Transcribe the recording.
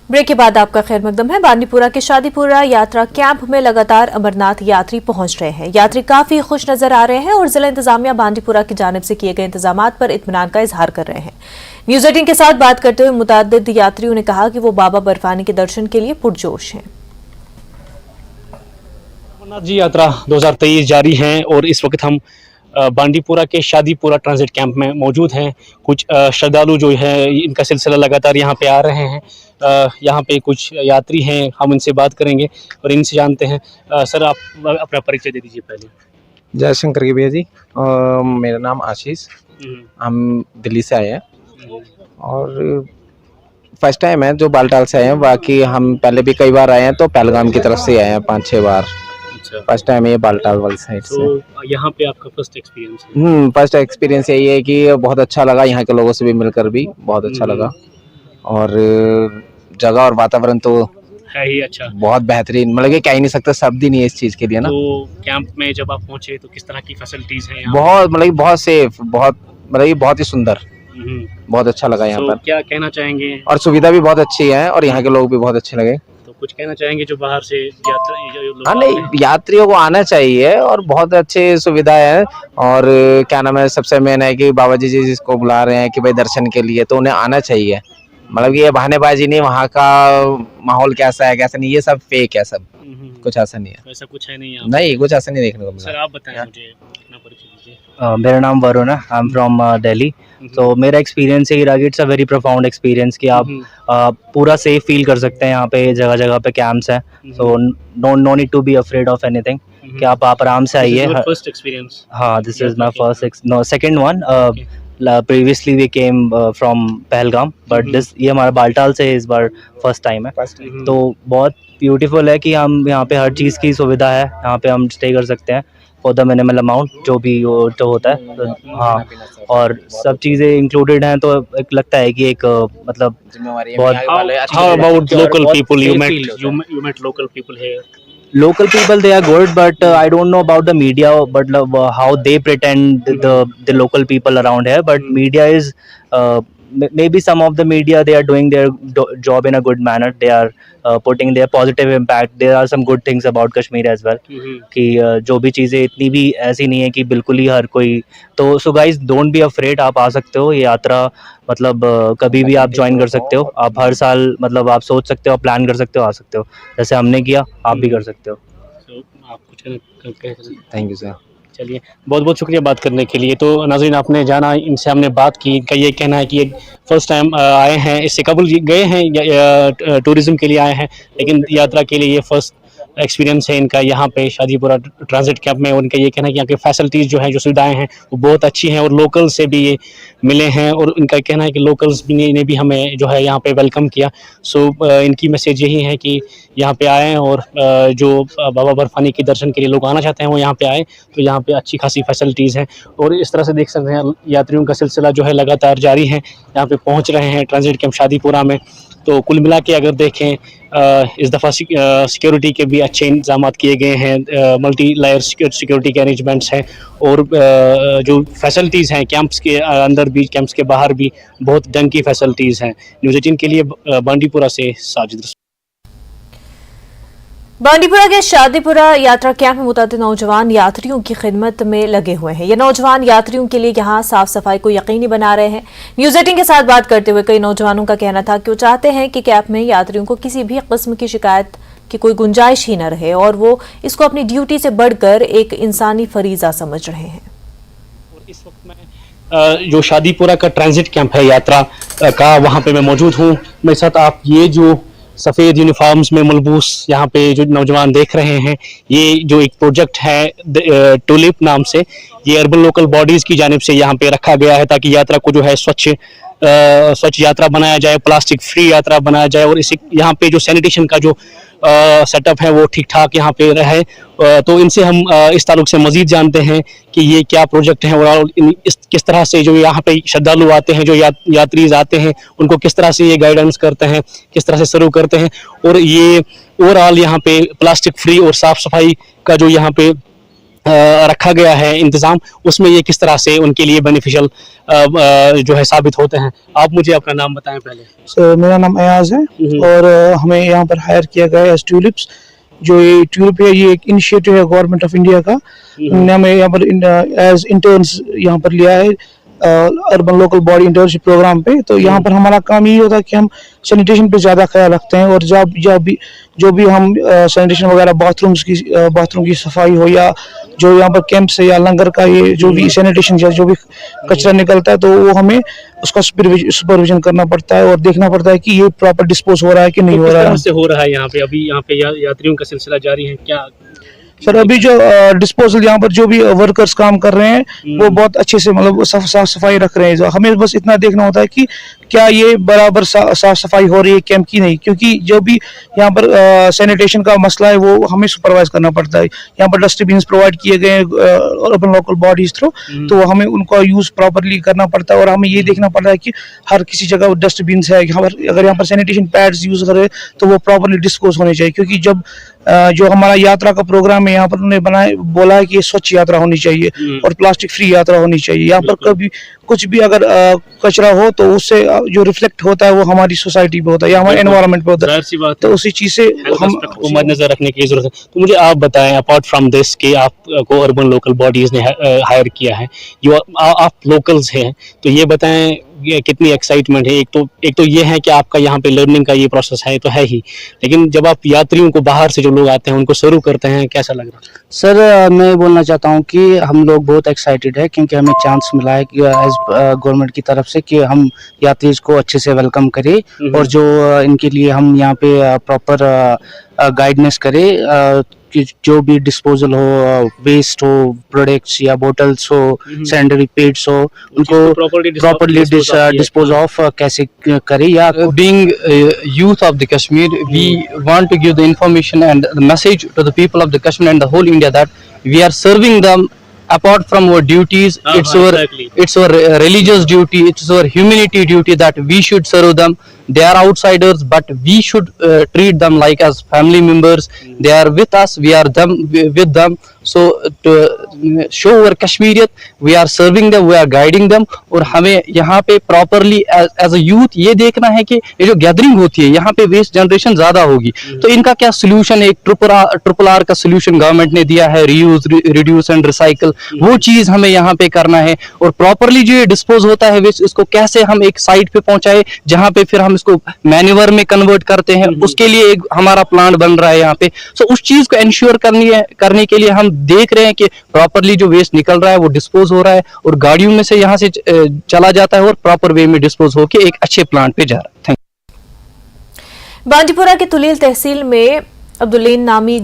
Break के बाद आपका खैर मकदम है। बांदीपुरा के शादीपुरा यात्रा कैंप में लगातार अमरनाथ यात्री पहुंच रहे हैं। यात्री काफी खुश नजर आ रहे हैं और जिला इंतजामिया बांदीपुरा की जानिब से किए गए इंतजामात पर इत्मीनान का इजहार कर रहे हैं। न्यूज 18 के साथ बात करते हुए मुतअद्दिद यात्रियों ने कहा कि वो बाबा बर्फानी के दर्शन के लिए पुरजोश हैं। अमरनाथ जी यात्रा 2023 जारी है और इस वक्त हम बांदीपुरा के शादीपुरा ट्रांजिट कैंप में मौजूद हैं। कुछ श्रद्धालु जो है इनका सिलसिला लगातार यहाँ पे आ रहे हैं। यहाँ पे कुछ यात्री हैं, हम इनसे बात करेंगे और इनसे जानते हैं। सर, आप अपना परिचय दे दीजिए पहले। जय शंकर की भैया जी। मेरा नाम आशीष, हम दिल्ली से आए हैं और फर्स्ट टाइम है जो बालटाल से आए हैं। बाकी हम पहले भी कई बार आए हैं, तो पहलगाम की तरफ से आए हैं 5-6 बार। फर्स्ट टाइम ये बालटाल वाली साइड से। यहाँ पे आपका फर्स्ट एक्सपीरियंस है? फर्स्ट एक्सपीरियंस यही है कि बहुत अच्छा लगा, यहाँ के लोगों से भी मिलकर भी बहुत अच्छा लगा और जगह और वातावरण तो है ही अच्छा, बहुत बेहतरीन। मतलब कि कह ही नहीं सकते, शब्द ही नहीं है इस चीज के लिए ना। तो कैंप में जब आप पहुंचे तो किस तरह की फैसिलिटीज हैं? बहुत मतलब बहुत सेफ, बहुत ही सुंदर, बहुत अच्छा लगा यहाँ पर। क्या कहना चाहेंगे? और सुविधा भी बहुत अच्छी है और यहाँ के लोग भी बहुत अच्छे लगे। तो कुछ कहना चाहेंगे जो बाहर से हाँ, नहीं, यात्रियों को आना चाहिए और बहुत अच्छी सुविधा है। और क्या नाम है, सबसे मेन है कि बाबा जी जिसको बुला रहे हैं कि भाई दर्शन के लिए, तो उन्हें आना चाहिए। मतलब कि ये बहानेबाजी नहीं, वहाँ का माहौल कैसा है कैसा नहीं, ये सब फेक है, सब कुछ ऐसा नहीं है। ऐसा कुछ है नहीं, नहीं, कुछ ऐसा नहीं देखने को मिला। सर, आप बताएं मुझे अपना परिचय दीजिए। मेरा नाम वरुण है, आई एम फ्रॉम दिल्ली। तो मेरा एक्सपीरियंस है कि it's a very profound experience कि आप पूरा सेफ फील कर सकते हैं। यहाँ पे जगह जगह पे कैंप्स हैं, so no need to be afraid of anything. कि आप आराम से आइए। First experience? हाँ, this is my first second one. Previously we came from Pahalgam, but this ये हमारा बालटाल से इस बार फर्स्ट टाइम है। तो बहुत ब्यूटीफुल है कि हम यहाँ पे हर चीज़ की सुविधा है। यहाँ पे हम स्टे कर सकते हैं फॉर द मिनिमल अमाउंट जो भी जो होता है। तो हाँ, और सब चीज़ें इंक्लूडेड हैं, तो एक लगता है कि एक मतलब बहुत। How about local people? You met local people here? Local people, they are good, but I don't know about the media, but how they pretend the local people around here. But media is maybe some of the media, they are doing their job in a good manner. They are putting their positive impact. There are some good things about Kashmir as well. कि जो भी चीज़ें इतनी भी ऐसी नहीं है कि बिल्कुल ही हर कोई। तो so guys, don't be afraid. आप आ सकते हो, ये यात्रा मतलब कभी भी आप ज्वाइन कर सकते हो। आप हर साल मतलब आप सोच सकते हो, प्लान कर सकते हो, आ सकते हो। जैसे हमने किया, आप भी कर सकते हो। आप कुछ थैंक यू सर। चलिए, बहुत बहुत शुक्रिया बात करने के लिए। तो नाज़रीन, आपने जाना, इनसे हमने बात की। इनका ये कहना है कि ये फर्स्ट टाइम आए हैं, इससे कबल गए हैं, टूरिज़्म के लिए आए हैं, लेकिन यात्रा के लिए ये फर्स्ट एक्सपीरियंस है इनका यहाँ पे शादीपुरा ट्रांजिट कैंप में। उनका ये कहना है कि यहाँ की फैसिलिटीज़ जो हैं, जो सुविधाएं हैं, वो बहुत अच्छी हैं और लोकल से भी ये मिले हैं। और इनका कहना है कि लोकल्स ने भी हमें जो है यहाँ पे वेलकम किया। सो इनकी मैसेज यही है कि यहाँ पे आएँ और जो बाबा बर्फानी के दर्शन के लिए लोग आना चाहते हैं वो यहाँ पे आए। तो यहाँ पे अच्छी खासी फैसिलिटीज़ हैं और इस तरह से देख सकते हैं यात्रियों का सिलसिला जो है लगातार जारी है। यहाँ पे पहुँच रहे हैं ट्रांजिट कैंप शादीपुरा में। तो कुल मिला के अगर देखें, इस दफ़ा सिक्योरिटी के भी अच्छे इंतजाम किए गए हैं। मल्टी लायर सिक्योरिटी के अरेंजमेंट्स हैं और जो फैसिलिटीज़ हैं कैंप्स के अंदर भी, कैंप्स के बाहर भी बहुत ढंग की फैसिलिटीज़ हैं। न्यूज़ 18 के लिए बांदीपुरा से साजिद। बांदीपुरा के शादीपुरा यात्रा कैंप में मुतअद्दिद नौजवान यात्रियों की खिदमत में लगे हुए हैं। ये नौजवान यात्रियों के लिए यहाँ साफ सफाई को यकीनी बना रहे हैं। न्यूज 18 के साथ बात करते हुए कई नौजवानों का कहना था कि वो चाहते हैं कि कैंप में यात्रियों को किसी भी किस्म की शिकायत की कोई गुंजाइश ही न रहे और वो इसको अपनी ड्यूटी से बढ़कर एक इंसानी फरीजा समझ रहे हैं। और इस वक्त मैं जो शादीपुरा का ट्रांजिट कैंप है यात्रा का, वहाँ पे मैं मौजूद हूँ। मेरे साथ आप ये जो सफ़ेद यूनिफॉर्म्स में मलबूस यहाँ पे जो नौजवान देख रहे हैं, ये जो एक प्रोजेक्ट है टूलिप नाम से, ये अर्बन लोकल बॉडीज़ की जानिब से यहाँ पे रखा गया है ताकि यात्रा को जो है स्वच्छ यात्रा बनाया जाए, प्लास्टिक फ्री यात्रा बनाया जाए और इसी यहाँ पे जो सैनिटेशन का जो सेटअप है वो ठीक ठाक यहाँ पे रहे। तो इनसे हम इस ताल्लुक से मज़ीद जानते हैं कि ये क्या प्रोजेक्ट है और किस तरह से जो यहाँ पे श्रद्धालु आते हैं, जो यात्रीज आते हैं, उनको किस तरह से ये गाइडेंस करते हैं, किस तरह से सर्व करते हैं। और ये ओवरऑल यहाँ पे प्लास्टिक फ्री और साफ़ सफाई का जो यहाँ पे रखा गया है इंतज़ाम, उसमें ये किस तरह से उनके लिए बेनिफिशियल जो है साबित होते हैं। आप मुझे अपना नाम बताएं पहले। मेरा नाम अयाज है और हमें यहाँ पर हायर किया गया है एज ट्यूलिप्स। जो ये ट्यूलिप है ये एक इनिशिएटिव है गवर्नमेंट ऑफ इंडिया का। उन्होंने हमें यहाँ पर एज इंटर्न्स यहाँ पर लिया है urban local body internship programme पे। तो यहाँ पर हमारा काम ये होता है कि हम सैनिटेशन पे ज़्यादा ख्याल रखते हैं और जो भी हम सैनिटेशन वगैरह बाथरूम की सफाई हो या जो यहाँ पर कैंप से या लंगर का ये जो भी सैनिटेशन या जो भी कचरा निकलता है तो वो हमें उसका सुपरविजन करना पड़ता है और देखना पड़ता है कि ये प्रॉपर डिस्पोज हो रहा है कि नहीं हो रहा है। से हो रहा है यहाँ पे अभी यहाँ पे यात्रियों का सिलसिला जारी है क्या? सर अभी जो डिस्पोजल यहाँ पर जो भी वर्कर्स काम कर रहे हैं वो बहुत अच्छे से मतलब साफ सफाई रख रहे हैं। हमें बस इतना देखना होता है कि क्या ये बराबर साफ सफाई हो रही है कैंप की नहीं, क्योंकि जो भी यहाँ पर सैनिटेशन का मसला है वो हमें सुपरवाइज करना पड़ता है। यहाँ पर डस्टबिन प्रोवाइड किए गए अर्बन लोकल बॉडीज थ्रू, तो हमें उनका यूज प्रॉपरली करना पड़ता है और हमें ये देखना पड़ता है कि हर किसी जगह डस्टबिन है। अगर यहाँ पर सैनिटेशन पैड्स यूज करें तो वो प्रॉपरली डिस्पोज होने चाहिए, क्योंकि जब जो हमारा यात्रा का प्रोग्राम है यहाँ पर उन्होंने बोला है कि स्वच्छ यात्रा होनी चाहिए और प्लास्टिक फ्री यात्रा होनी चाहिए। यहाँ पर कभी कुछ भी अगर कचरा हो तो उससे जो रिफ्लेक्ट होता है वो हमारी सोसाइटी पे होता है या हमारे एनवायरनमेंट पे होता है, तो उसी चीज से हम को मद्देनजर रखने की जरूरत है। तो मुझे आप बताएं, अपार्ट फ्रॉम दिस कि आपको अर्बन लोकल बॉडीज ने हायर किया है, जो आप लोकल्स हैं, तो ये बताएं ये कितनी एक्साइटमेंट है। एक तो ये है कि आपका यहाँ पे लर्निंग का ये प्रोसेस है तो है ही, लेकिन जब आप यात्रियों को बाहर से जो लोग आते हैं उनको सर्व करते हैं, कैसा लग रहा है? सर मैं बोलना चाहता हूँ कि हम लोग बहुत एक्साइटेड है क्योंकि हमें चांस मिला है कि एज गवर्नमेंट की तरफ से कि हम यात्री को अच्छे से वेलकम करें और जो इनके लिए हम यहाँ पे प्रॉपर गाइडेंस करें कि जो भी डिस्पोजल हो, वेस्ट हो, प्रोडक्ट्स या बोटल्स हो, सैनिटरी पैड्स हो, उनको प्रॉपरली डिस्पोज ऑफ कैसे करें। या being youth of the Kashmir, we want to give the information and the message to the people of the Kashmir and the whole India that we are serving them apart from our duties. It's our religious duty, it's our humanity duty that we should serve them. They are outsiders, but we should treat them like as family members. They are with us, we are with them. So to show our Kashmiriyat, we are serving them, we are guiding them. और हमें यहाँ पे properly as a youth ये देखना है कि ये जो गैदरिंग होती है यहाँ पे वेस्ट जनरेशन ज्यादा होगी, तो इनका क्या सोल्यूशन है। एक ट्रिपल आर का सोल्यूशन गवर्नमेंट ने दिया है, रीयूज, रिड्यूस एंड रिसाइकल, वो चीज हमें यहाँ पे करना है। और प्रॉपरली जो ये डिस्पोज होता है वेस्ट, इसको कैसे हम एक साइट पे पहुंचाए जहाँ पे फिर हम इसको मैन्यूवर में कन्वर्ट करते हैं, उसके लिए एक हमारा प्लान बन रहा है यहाँ पे। सो उस चीज को इंश्योर करने के लिए हम देख रहे हैं कि प्रॉपरली जो वेस्ट निकल रहा है वो डिस्पोज हो रहा है और गाड़ियों में से यहाँ से चला जाता है और प्रॉपर वे में डिस्पोज होकर एक अच्छे प्लांट पे जा रहा है। Thank you. बांदीपुरा के तुलील तहसील में अब्दुल्लीन नामी